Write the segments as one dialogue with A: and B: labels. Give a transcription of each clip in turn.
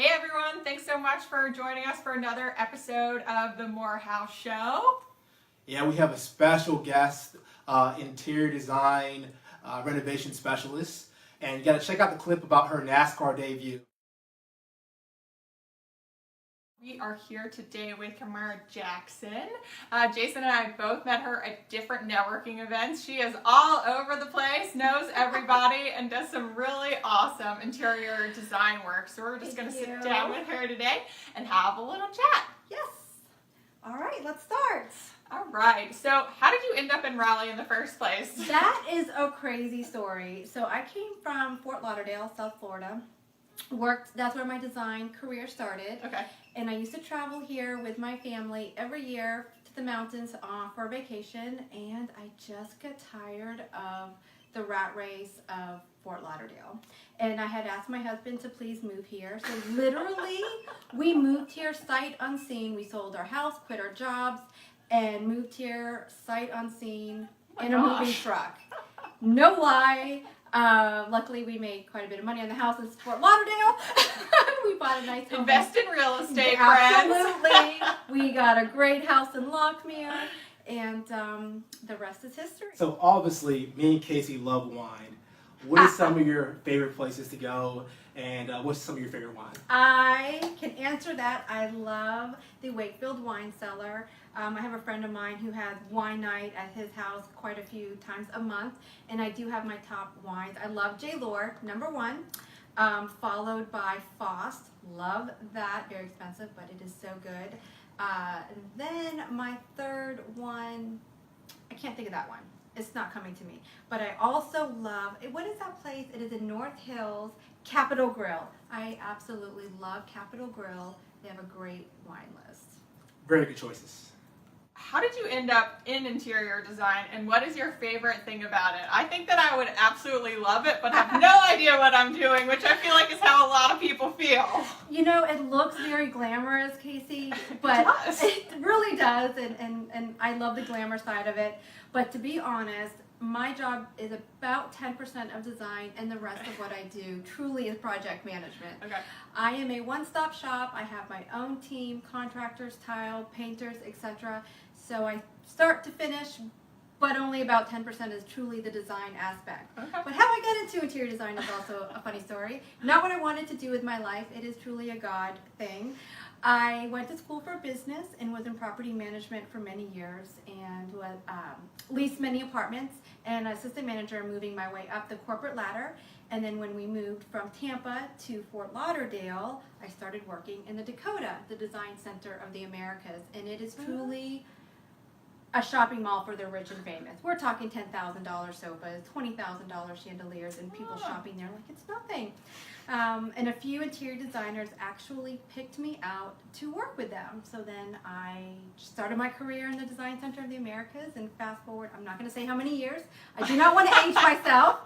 A: Hey everyone, thanks so much for joining us for another episode of the Morehouse Show.
B: Yeah, we have a special guest, interior design renovation specialist, and you got to check out the clip about her NASCAR debut.
A: We are here today with Kamara Jackson. Jason and I both met her at different networking events. She is all over the place, knows everybody, and does some really awesome interior design work. So we're just going to sit down with her today and have a little chat.
C: Yes. All right, let's start.
A: All right. So how did you end up in Raleigh in the first place?
C: That is a crazy story. So I came from Fort Lauderdale, South Florida. That's where my design career started.
A: Okay.
C: And I used to travel here with my family every year to the mountains for vacation, and I just got tired of the rat race of Fort Lauderdale. And I had asked my husband to please move here. So literally, we moved here sight unseen. We sold our house, quit our jobs, and moved here sight unseen in a moving truck. No lie. Luckily, we made quite a bit of money on the house in Fort Lauderdale. We bought a nice home.
A: Invest in real estate, friends.
C: Absolutely. We got a great house in Lockmere, and the rest is history.
B: So obviously, me and Casey love wine. What are some of your favorite places to go, and what's some of your favorite wine?
C: I can answer that. I love the Wakefield Wine Cellar. I have a friend of mine who has wine night at his house quite a few times a month, and I do have my top wines. I love J. Lohr, #1, followed by Faust. Love that. Very expensive, but it is so good. Then my third one, I can't think of that one. It's not coming to me. But I also love, what is that place? It is in North Hills, Capitol Grill. I absolutely love Capitol Grill. They have a great wine list.
B: Very good choices.
A: How did you end up in interior design, and what is your favorite thing about it? I think that I would absolutely love it, but have no idea what I'm doing, which I feel like is how a lot of people feel.
C: You know, it looks very glamorous, Casey, but it really does, and I love the glamour side of it. But to be honest, my job is about 10% of design, and the rest of what I do truly is project management.
A: Okay.
C: I am a one-stop shop. I have my own team, contractors, tile, painters, etc. So I start to finish, but only about 10% is truly the design aspect.
A: Okay.
C: But how I got into interior design is also a funny story. Not what I wanted to do with my life. It is truly a God thing. I went to school for business and was in property management for many years, and leased many apartments, and assistant manager, moving my way up the corporate ladder. And then when we moved from Tampa to Fort Lauderdale, I started working in the Dakota, the Design Center of the Americas, and it is truly a shopping mall for the rich and famous. We're talking $10,000 sofas, $20,000 chandeliers, and people shopping there like it's nothing. And a few interior designers actually picked me out to work with them. So then I started my career in the Design Center of the Americas, and fast forward, I'm not going to say how many years. I do not want to age myself,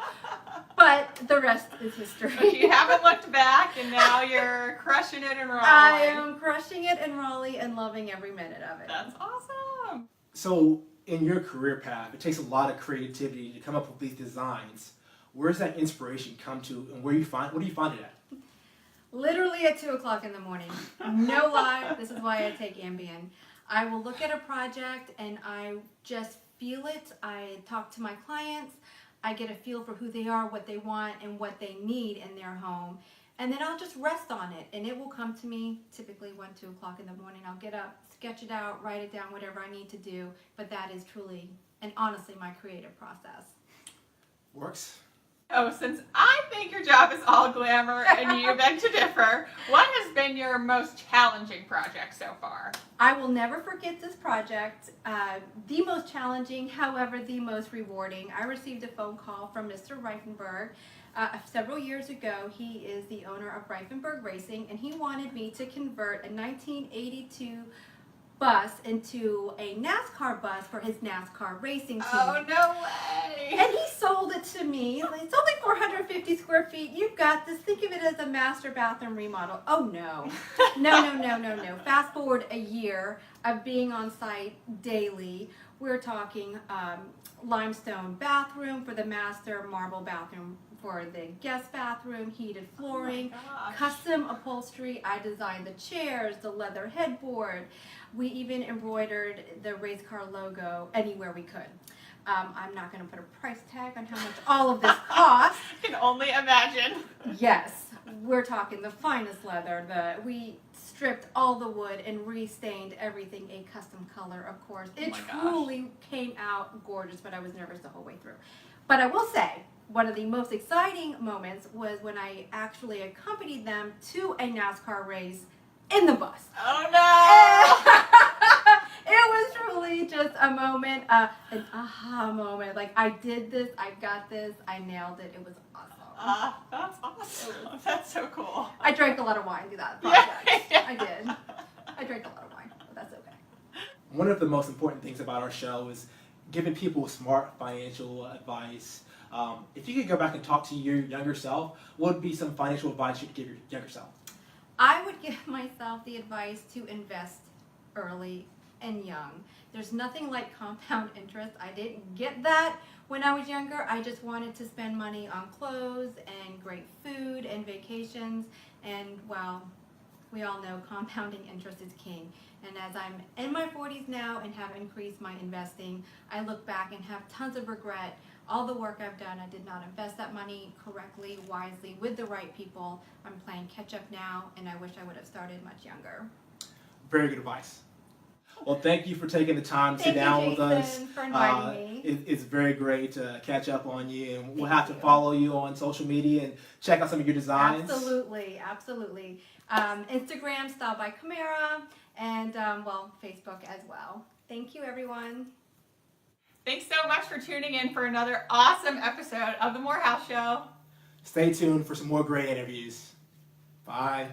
C: but the rest is history.
A: But you haven't looked back, and now you're crushing it in Raleigh.
C: I am crushing it in Raleigh and loving every minute of it.
A: That's awesome.
B: So in your career path, it takes a lot of creativity to come up with these designs. Where's that inspiration come to, and what do you find it at?
C: Literally at 2 o'clock in the morning. No lie, this is why I take Ambien. I will look at a project and I just feel it. I talk to my clients. I get a feel for who they are, what they want, and what they need in their home. And then I'll just rest on it, and it will come to me typically 1, 2 o'clock in the morning. I'll get up, sketch it out, write it down, whatever I need to do. But that is truly and honestly my creative process.
B: Works.
A: Oh, since I think your job is all glamour and you beg to differ, what has been your most challenging project so far?
C: I will never forget this project. The most challenging, however, the most rewarding. I received a phone call from Mr. Reifenberg several years ago. He is the owner of Reifenberg Racing, and he wanted me to convert a 1982 bus into a NASCAR bus for his NASCAR racing team.
A: Oh, no way!
C: And he sold it to me. It's only 450 square feet. You've got this. Think of it as a master bathroom remodel. Oh, no. No. Fast forward a year of being on site daily. We're talking limestone bathroom for the master, marble bathroom for the guest bathroom, heated flooring,
A: Oh my gosh.
C: custom upholstery. I designed the chairs, the leather headboard. We even embroidered the race car logo anywhere we could. I'm not going to put a price tag on how much all of this cost.
A: I can only imagine.
C: Yes, we're talking the finest leather. We stripped all the wood and restained everything a custom color, of course. It
A: my gosh.
C: truly came out gorgeous, but I was nervous the whole way through. But I will say, one of the most exciting moments was when I actually accompanied them to a NASCAR race in the bus.
A: Oh no!
C: It was truly just a moment, an aha moment. Like, I did this, I got this, I nailed it. It was awesome.
A: That's awesome. That's so cool.
C: I drank a lot of wine through that
A: Yeah.
C: project. I did. I drank a lot of wine, but that's okay.
B: One of the most important things about our show is giving people smart financial advice. If you could go back and talk to your younger self, what would be some financial advice you'd give your younger self?
C: I would give myself the advice to invest early and young. There's nothing like compound interest. I didn't get that when I was younger. I just wanted to spend money on clothes and great food and vacations. And well, we all know compounding interest is king. And as I'm in my 40s now and have increased my investing, I look back and have tons of regret. All the work I've done, I did not invest that money correctly, wisely, with the right people. I'm playing catch up now, and I wish I would have started much younger.
B: Very good advice. Well, thank you for taking the time to sit
C: Thank you,
B: down with us.
C: Jason, for inviting me.
B: It's very great to catch up on you, and we'll
C: Thank
B: have to
C: you.
B: follow you on social media and check out some of your designs.
C: Absolutely, absolutely. Instagram, Style by Camara, and well, Facebook as well. Thank you, everyone.
A: Thanks so much for tuning in for another awesome episode of The Morehouse Show.
B: Stay tuned for some more great interviews. Bye.